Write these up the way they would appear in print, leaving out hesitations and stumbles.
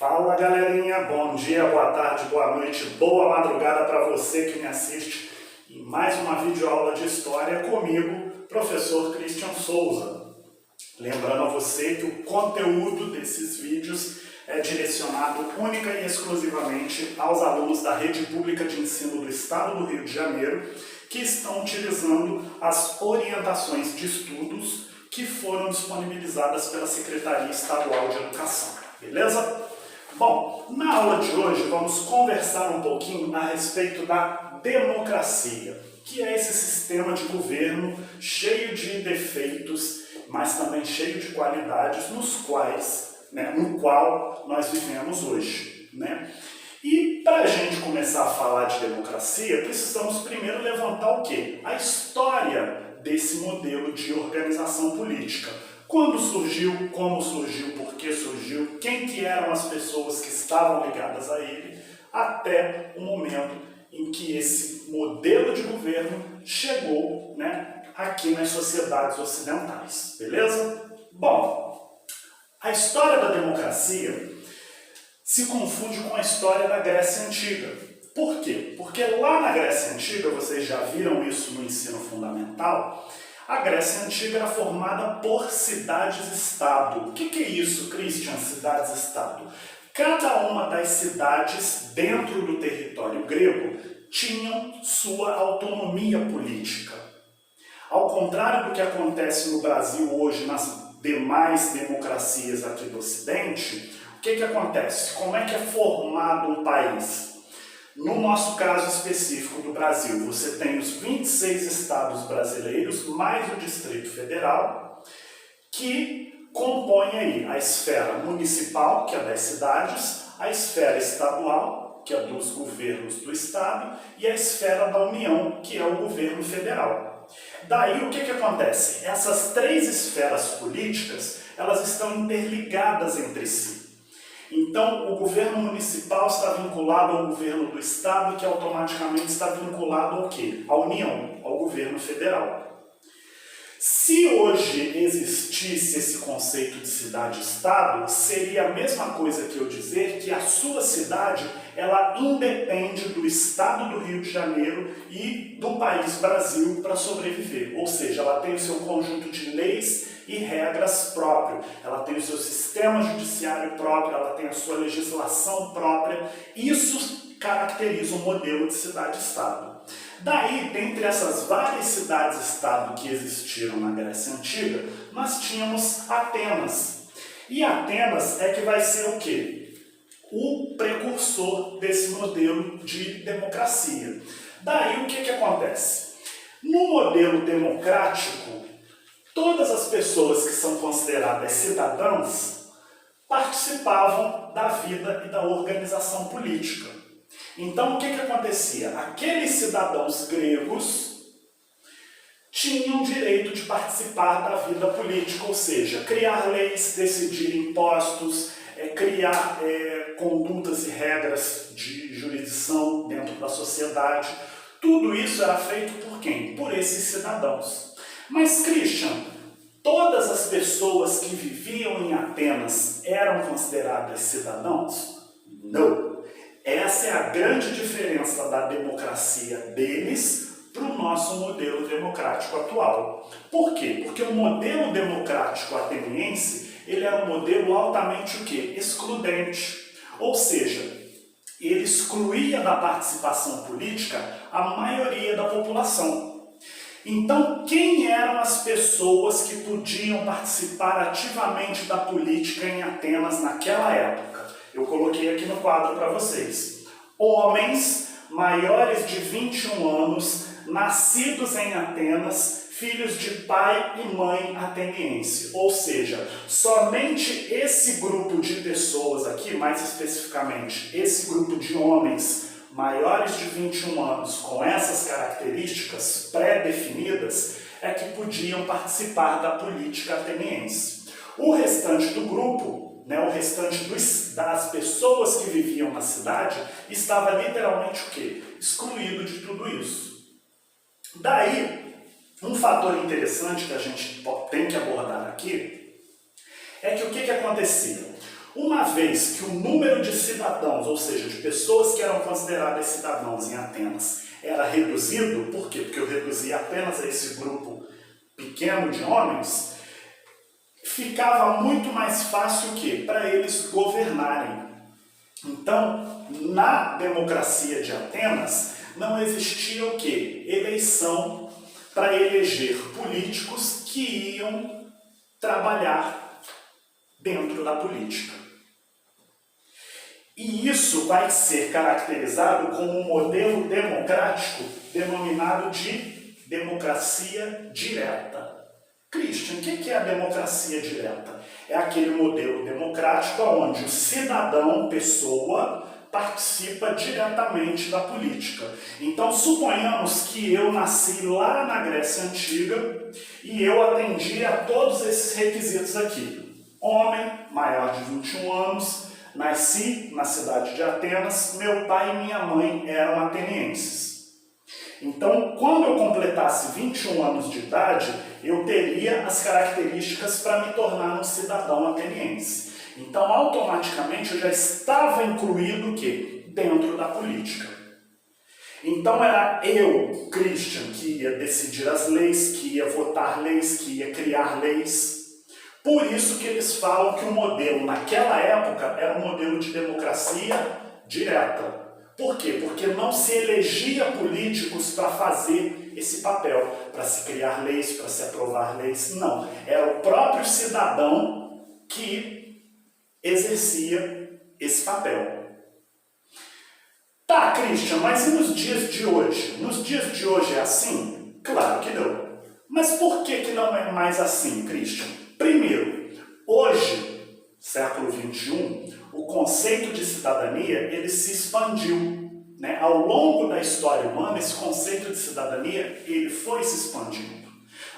Fala galerinha, bom dia, boa tarde, boa noite, boa madrugada para você que me assiste em mais uma videoaula de História comigo, professor Christian Souza. Lembrando a você que o conteúdo desses vídeos é direcionado única e exclusivamente aos alunos da Rede Pública de Ensino do Estado do Rio de Janeiro que estão utilizando as orientações de estudos que foram disponibilizadas pela Secretaria Estadual de Educação, beleza? Bom, na aula de hoje vamos conversar um pouquinho a respeito da democracia, que é esse sistema de governo cheio de defeitos, mas também cheio de qualidades no qual nós vivemos hoje, E para a gente começar a falar de democracia, precisamos primeiro levantar o quê? A história desse modelo de organização política. Quando surgiu, como surgiu, por que surgiu, quem que eram as pessoas que estavam ligadas a ele, até o momento em que esse modelo de governo chegou aqui nas sociedades ocidentais, beleza? Bom, a história da democracia se confunde com a história da Grécia Antiga. Por quê? Porque lá na Grécia Antiga, vocês já viram isso no ensino fundamental, a Grécia Antiga era formada por cidades-estado. O que é isso, Christian, cidades-estado? Cada uma das cidades dentro do território grego tinham sua autonomia política. Ao contrário do que acontece no Brasil hoje, nas demais democracias aqui do Ocidente, o que acontece? Como é que é formado um país? No nosso caso específico do Brasil, você tem os 26 estados brasileiros, mais o Distrito Federal, que compõem aí a esfera municipal, que é das cidades, a esfera estadual, que é dos governos do estado, e a esfera da União, que é o governo federal. Daí o que acontece? Essas três esferas políticas, elas estão interligadas entre si. Então, o governo municipal está vinculado ao governo do estado, que automaticamente está vinculado ao quê? À União, ao governo federal. Se hoje existisse esse conceito de cidade-estado, seria a mesma coisa que eu dizer que a sua cidade, ela independe do estado do Rio de Janeiro e do país Brasil para sobreviver. Ou seja, ela tem o seu conjunto de leis e regras próprio, ela tem o seu sistema judiciário próprio, ela tem a sua legislação própria. Isso caracteriza o modelo de cidade-estado. Daí, dentre essas várias cidades-estado que existiram na Grécia Antiga, nós tínhamos Atenas. E Atenas é que vai ser o quê? O precursor desse modelo de democracia. Daí, o que acontece? No modelo democrático, todas as pessoas que são consideradas cidadãos participavam da vida e da organização política. Então, o que acontecia? Aqueles cidadãos gregos tinham direito de participar da vida política, ou seja, criar leis, decidir impostos, criar condutas e regras de jurisdição dentro da sociedade. Tudo isso era feito por quem? Por esses cidadãos. Mas, Christian, todas as pessoas que viviam em Atenas eram consideradas cidadãos? Não. Essa é a grande diferença da democracia deles para o nosso modelo democrático atual. Por quê? Porque o modelo democrático ateniense, ele era um modelo altamente o quê? Excludente. Ou seja, ele excluía da participação política a maioria da população. Então, quem eram as pessoas que podiam participar ativamente da política em Atenas naquela época? Eu coloquei aqui no quadro para vocês. Homens maiores de 21 anos, nascidos em Atenas, filhos de pai e mãe ateniense. Ou seja, somente esse grupo de pessoas aqui, mais especificamente, esse grupo de homens maiores de 21 anos, com essas características pré-definidas, é que podiam participar da política ateniense. O restante do grupo, o restante das pessoas que viviam na cidade, estava literalmente o quê? Excluído de tudo isso. Daí, um fator interessante que a gente tem que abordar aqui é que o que acontecia? Uma vez que o número de cidadãos, ou seja, de pessoas que eram consideradas cidadãos em Atenas, era reduzido, por quê? Porque eu reduzia apenas a esse grupo pequeno de homens, ficava muito mais fácil o quê? Para eles governarem. Então, na democracia de Atenas, não existia o quê? Eleição para eleger políticos que iam trabalhar dentro da política. E isso vai ser caracterizado como um modelo democrático denominado de democracia direta. Christian, o que é a democracia direta? É aquele modelo democrático onde o cidadão, pessoa, participa diretamente da política. Então, suponhamos que eu nasci lá na Grécia Antiga e eu atendi a todos esses requisitos aqui. Homem, maior de 21 anos, nasci na cidade de Atenas, meu pai e minha mãe eram atenienses. Então, quando eu completasse 21 anos de idade, eu teria as características para me tornar um cidadão ateniense. Então, automaticamente, eu já estava incluído o quê? Dentro da política. Então, era eu, Christian, que ia decidir as leis, que ia votar leis, que ia criar leis. Por isso que eles falam que o modelo, naquela época, era um modelo de democracia direta. Por quê? Porque não se elegia políticos para fazer esse papel, para se criar leis, para se aprovar leis. Não. Era o próprio cidadão que exercia esse papel. Tá, Christian, mas e nos dias de hoje? Nos dias de hoje é assim? Claro que não. Mas por que não é mais assim, Christian? Primeiro, hoje, século XXI, o conceito de cidadania ele se expandiu. Né? Ao longo da história humana, esse conceito de cidadania ele foi se expandindo.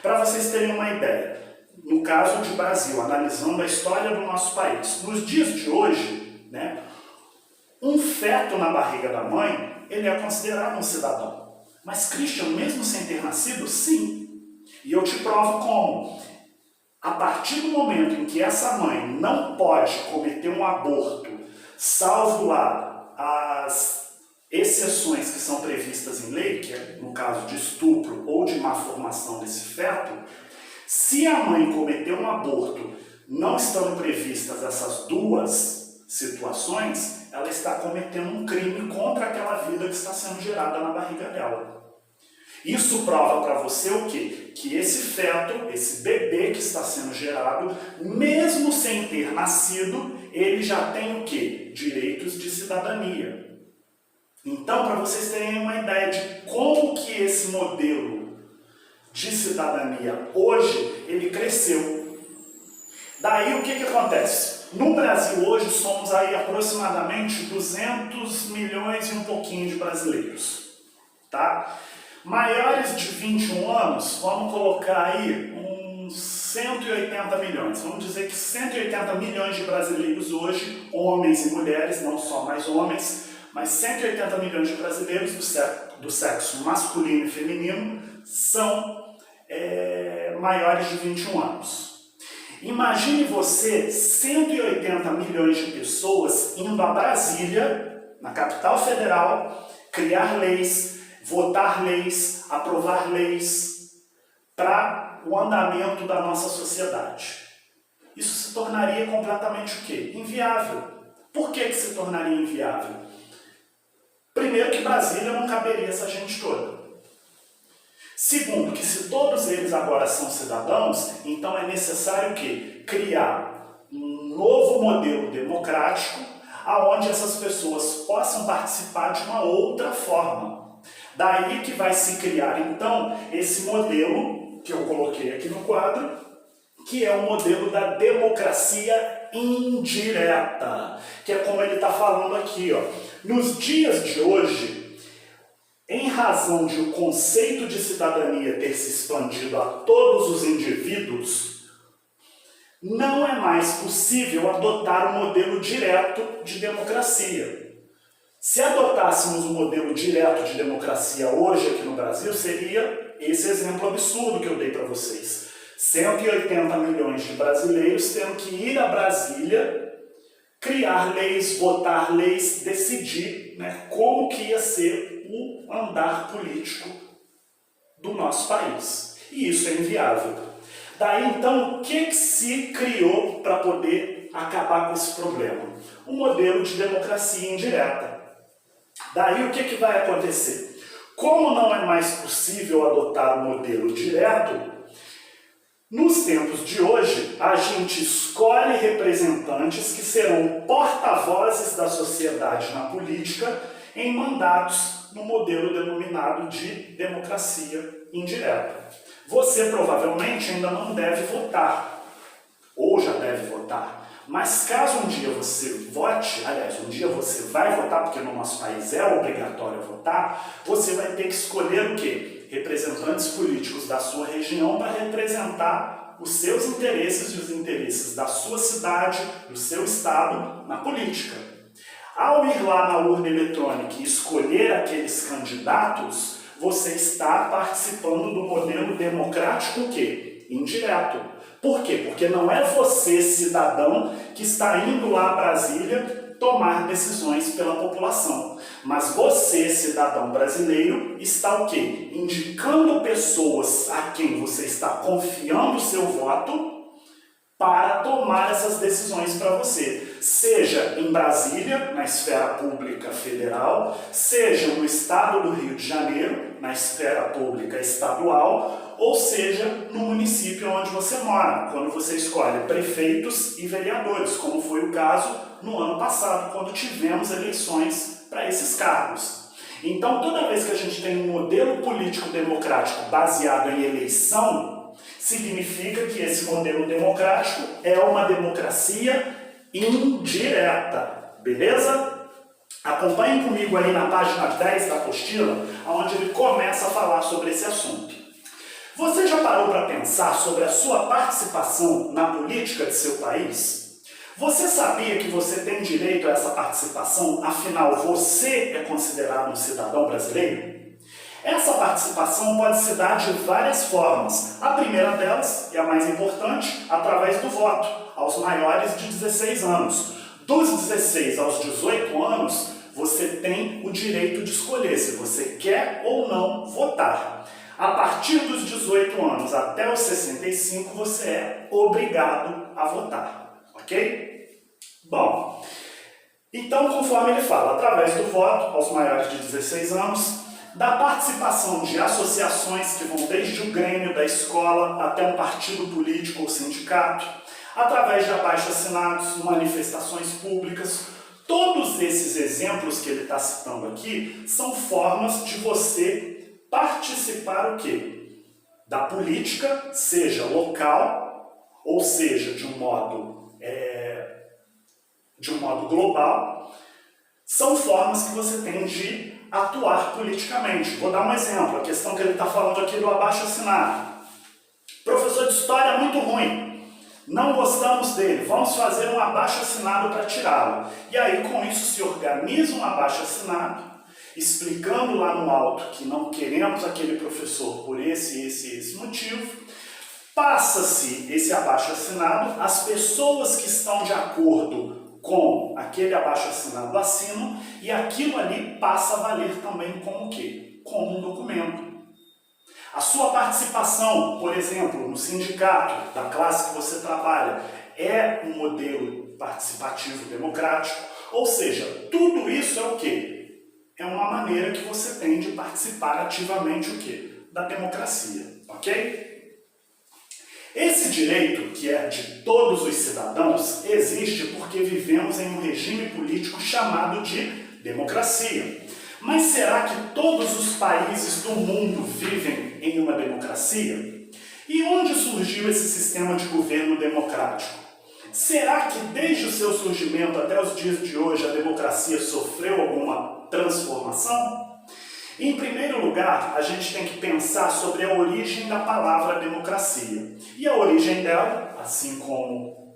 Para vocês terem uma ideia, no caso de Brasil, analisando a história do nosso país, nos dias de hoje, né, um feto na barriga da mãe, ele é considerado um cidadão. Mas Christian, mesmo sem ter nascido, sim. E eu te provo como. A partir do momento em que essa mãe não pode cometer um aborto, salvo lá as exceções que são previstas em lei, que é no caso de estupro ou de má formação desse feto, se a mãe cometer um aborto, não estando previstas essas duas situações, ela está cometendo um crime contra aquela vida que está sendo gerada na barriga dela. Isso prova para você o quê? Que esse feto, esse bebê que está sendo gerado, mesmo sem ter nascido, ele já tem o quê? Direitos de cidadania. Então, para vocês terem uma ideia de como que esse modelo de cidadania hoje, ele cresceu. Daí o que acontece? No Brasil hoje somos aí aproximadamente 200 milhões e um pouquinho de brasileiros. Tá? Maiores de 21 anos, vamos colocar aí uns 180 milhões. Vamos dizer que 180 milhões de brasileiros hoje, homens e mulheres, não só mais homens, mas 180 milhões de brasileiros do sexo masculino e feminino são maiores de 21 anos. Imagine você 180 milhões de pessoas indo a Brasília, na capital federal, criar leis, votar leis, aprovar leis para o andamento da nossa sociedade. Isso se tornaria completamente o quê? Inviável. Por que se tornaria inviável? Primeiro que Brasília não caberia essa gente toda. Segundo, que se todos eles agora são cidadãos, então é necessário o quê? Criar um novo modelo democrático onde essas pessoas possam participar de uma outra forma. Daí que vai se criar, então, esse modelo que eu coloquei aqui no quadro, que é o modelo da democracia indireta, que é como ele está falando aqui, ó. Nos dias de hoje, em razão de o conceito de cidadania ter se expandido a todos os indivíduos, não é mais possível adotar um modelo direto de democracia. Se adotássemos um modelo direto de democracia hoje aqui no Brasil, seria esse exemplo absurdo que eu dei para vocês. 180 milhões de brasileiros tendo que ir a Brasília criar leis, votar leis, decidir, né, como que ia ser o andar político do nosso país. E isso é inviável. Daí, então, o que se criou para poder acabar com esse problema? Um modelo de democracia indireta. Daí, o que vai acontecer? Como não é mais possível adotar um modelo direto, nos tempos de hoje, a gente escolhe representantes que serão porta-vozes da sociedade na política em mandatos no modelo denominado de democracia indireta. Você provavelmente ainda não deve votar, ou já deve votar, mas caso um dia você vote, aliás, um dia você vai votar, porque no nosso país é obrigatório votar, você vai ter que escolher o quê? Representantes políticos da sua região para representar os seus interesses e os interesses da sua cidade, do seu estado na política. Ao ir lá na urna eletrônica e escolher aqueles candidatos, você está participando do modelo democrático o quê? Indireto. Por quê? Porque não é você, cidadão, que está indo lá a Brasília tomar decisões pela população. Mas você, cidadão brasileiro, está o quê? Indicando pessoas a quem você está confiando o seu voto para tomar essas decisões para você. Seja em Brasília, na esfera pública federal, seja no estado do Rio de Janeiro, na esfera pública estadual, ou seja no município onde você mora, quando você escolhe prefeitos e vereadores, como foi o caso no ano passado, quando tivemos eleições para esses cargos. Então, toda vez que a gente tem um modelo político democrático baseado em eleição, significa que esse modelo democrático é uma democracia indireta, beleza? Acompanhem comigo aí na página 10 da apostila, onde ele começa a falar sobre esse assunto. Você já parou para pensar sobre a sua participação na política de seu país? Você sabia que você tem direito a essa participação, afinal você é considerado um cidadão brasileiro? Essa participação pode se dar de várias formas. A primeira delas, e a mais importante, através do voto, aos maiores de 16 anos. Dos 16 aos 18 anos, você tem o direito de escolher se você quer ou não votar. A partir dos 18 anos até os 65, você é obrigado a votar, ok? Bom, então, conforme ele fala, através do voto aos maiores de 16 anos, da participação de associações que vão desde o grêmio da escola até um partido político ou sindicato, através de abaixo-assinados, manifestações públicas. Todos esses exemplos que ele está citando aqui são formas de você participar o quê? Da política, seja local, ou seja, de um modo global. São formas que você tem de atuar politicamente. Vou dar um exemplo, a questão que ele está falando aqui do abaixo-assinado. Professor de história é muito ruim, não gostamos dele, vamos fazer um abaixo-assinado para tirá-lo. E aí, com isso, se organiza um abaixo-assinado, explicando lá no alto que não queremos aquele professor por esse motivo. Passa-se esse abaixo-assinado, as pessoas que estão de acordo com aquele abaixo-assinado assinam, e aquilo ali passa a valer também como o quê? Como um documento. A sua participação, por exemplo, no sindicato da classe que você trabalha, é um modelo participativo democrático, ou seja, tudo isso é o quê? É uma maneira que você tem de participar ativamente o quê? Da democracia, ok? Esse direito, que é de todos os cidadãos, existe porque vivemos em um regime político chamado de democracia. Mas será que todos os países do mundo vivem em uma democracia? E onde surgiu esse sistema de governo democrático? Será que desde o seu surgimento até os dias de hoje a democracia sofreu alguma transformação? Em primeiro lugar, a gente tem que pensar sobre a origem da palavra democracia. E a origem dela, assim como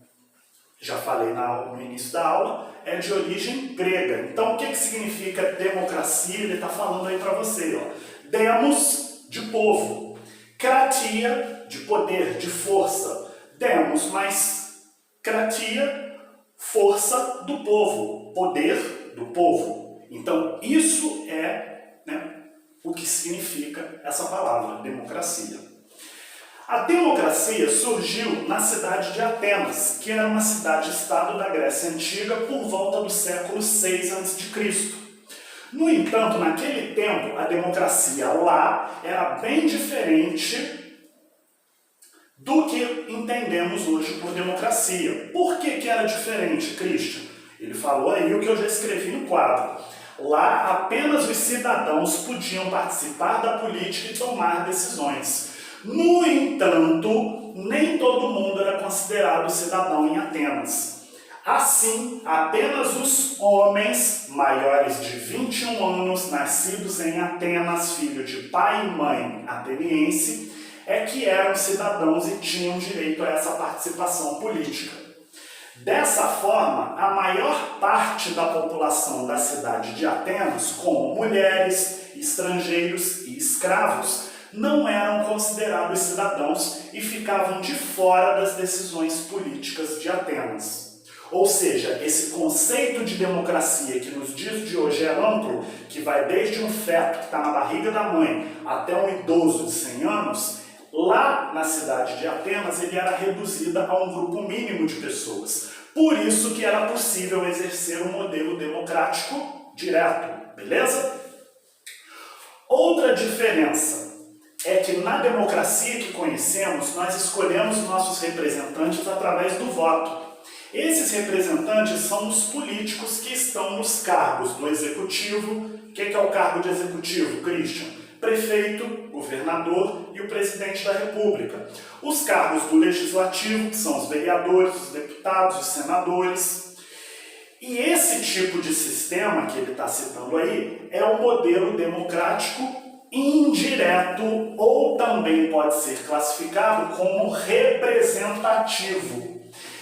já falei no início da aula, é de origem grega. Então, o que significa democracia? Ele está falando aí para você. Ó. Demos, de povo. Kratia, de poder, de força. Demos, mais kratia, força do povo, poder do povo. Então, isso é, né, o que significa essa palavra, democracia. A democracia surgiu na cidade de Atenas, que era uma cidade-estado da Grécia Antiga por volta do século 6 a.C. No entanto, naquele tempo, a democracia lá era bem diferente do que entendemos hoje por democracia. Por que era diferente, Christian? Ele falou aí o que eu já escrevi no quadro. Lá, apenas os cidadãos podiam participar da política e tomar decisões. No entanto, nem todo mundo era considerado cidadão em Atenas. Assim, apenas os homens maiores de 21 anos, nascidos em Atenas, filho de pai e mãe ateniense, é que eram cidadãos e tinham direito a essa participação política. Dessa forma, a maior parte da população da cidade de Atenas, como mulheres, estrangeiros e escravos, não eram considerados cidadãos e ficavam de fora das decisões políticas de Atenas. Ou seja, esse conceito de democracia que nos dias de hoje é amplo, que vai desde um feto que está na barriga da mãe até um idoso de 100 anos, lá na cidade de Atenas ele era reduzido a um grupo mínimo de pessoas. Por isso que era possível exercer um modelo democrático direto, beleza? Outra diferença é que na democracia que conhecemos, nós escolhemos nossos representantes através do voto. Esses representantes são os políticos que estão nos cargos do executivo. O que é o cargo de executivo, Christian? Prefeito, governador e o presidente da república. Os cargos do legislativo, que são os vereadores, os deputados, os senadores. E esse tipo de sistema que ele está citando aí é o modelo democrático indireto, ou também pode ser classificado como representativo.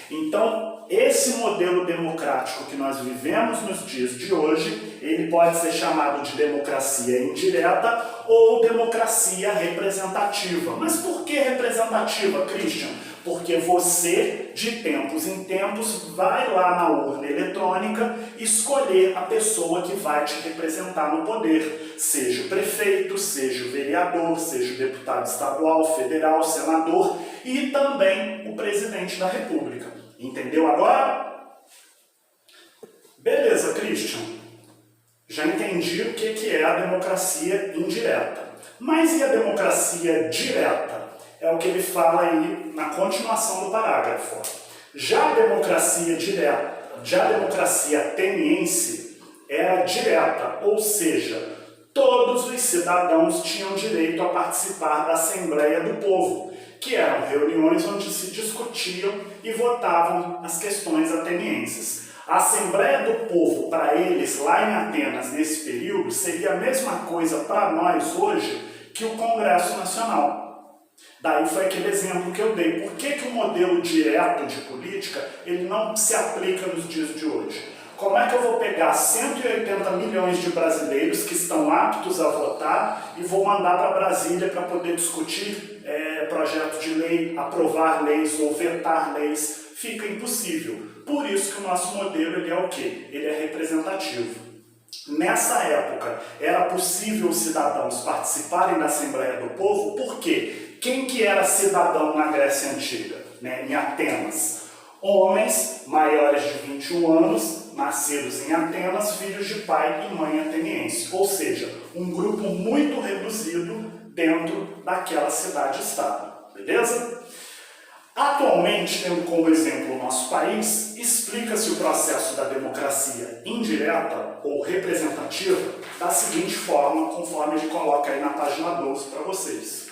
Então, esse modelo democrático que nós vivemos nos dias de hoje, ele pode ser chamado de democracia indireta ou democracia representativa. Mas por que representativa, Christian? Porque você, de tempos em tempos, vai lá na urna eletrônica escolher a pessoa que vai te representar no poder. Seja o prefeito, seja o vereador, seja o deputado estadual, federal, senador e também o presidente da república. Entendeu agora? Beleza, Christian. Já entendi o que é a democracia indireta. Mas e a democracia direta? É o que ele fala aí na continuação do parágrafo. Já a democracia direta, já a democracia ateniense era direta, ou seja, todos os cidadãos tinham direito a participar da Assembleia do Povo, que eram reuniões onde se discutiam e votavam as questões atenienses. A Assembleia do Povo, para eles, lá em Atenas, nesse período, seria a mesma coisa para nós hoje que o Congresso Nacional. Daí foi aquele exemplo que eu dei. Por que o modelo direto de política ele não se aplica nos dias de hoje? Como é que eu vou pegar 180 milhões de brasileiros que estão aptos a votar e vou mandar para Brasília para poder discutir projeto de lei, aprovar leis ou vetar leis? Fica impossível. Por isso que o nosso modelo ele é o quê? Ele é representativo. Nessa época, era possível os cidadãos participarem da Assembleia do Povo, por quê? Quem que era cidadão na Grécia Antiga, né, em Atenas? Homens maiores de 21 anos, nascidos em Atenas, filhos de pai e mãe ateniense. Ou seja, um grupo muito reduzido dentro daquela cidade-estado. Beleza? Atualmente, tendo como exemplo o nosso país, explica-se o processo da democracia indireta ou representativa da seguinte forma, conforme ele coloca aí na página 12 para vocês.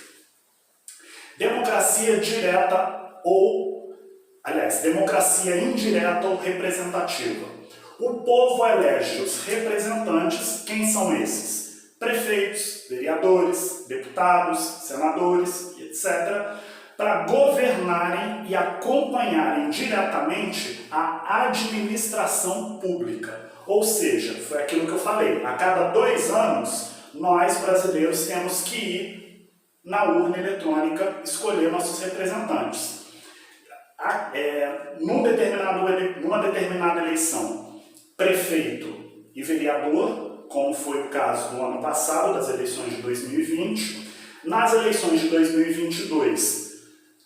Democracia direta democracia indireta ou representativa. O povo elege os representantes, quem são esses? Prefeitos, vereadores, deputados, senadores, etc., para governarem e acompanharem diretamente a administração pública. Ou seja, foi aquilo que eu falei, a cada 2 anos, nós brasileiros temos que ir na urna eletrônica escolher nossos representantes. numa determinada eleição, prefeito e vereador, como foi o caso do ano passado, das eleições de 2020. Nas eleições de 2022,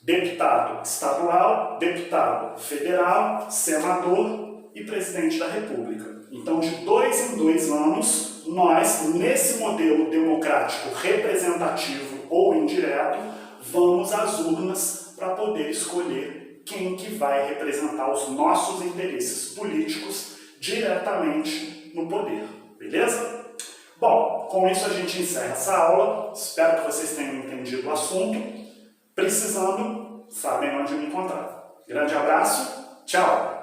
deputado estadual, deputado federal, senador e presidente da República. Então, de 2 em 2 anos, nós, nesse modelo democrático representativo ou indireto, vamos às urnas para poder escolher quem que vai representar os nossos interesses políticos diretamente no poder, beleza? Bom, com isso a gente encerra essa aula, espero que vocês tenham entendido o assunto. Precisando, sabem onde me encontrar. Grande abraço, tchau!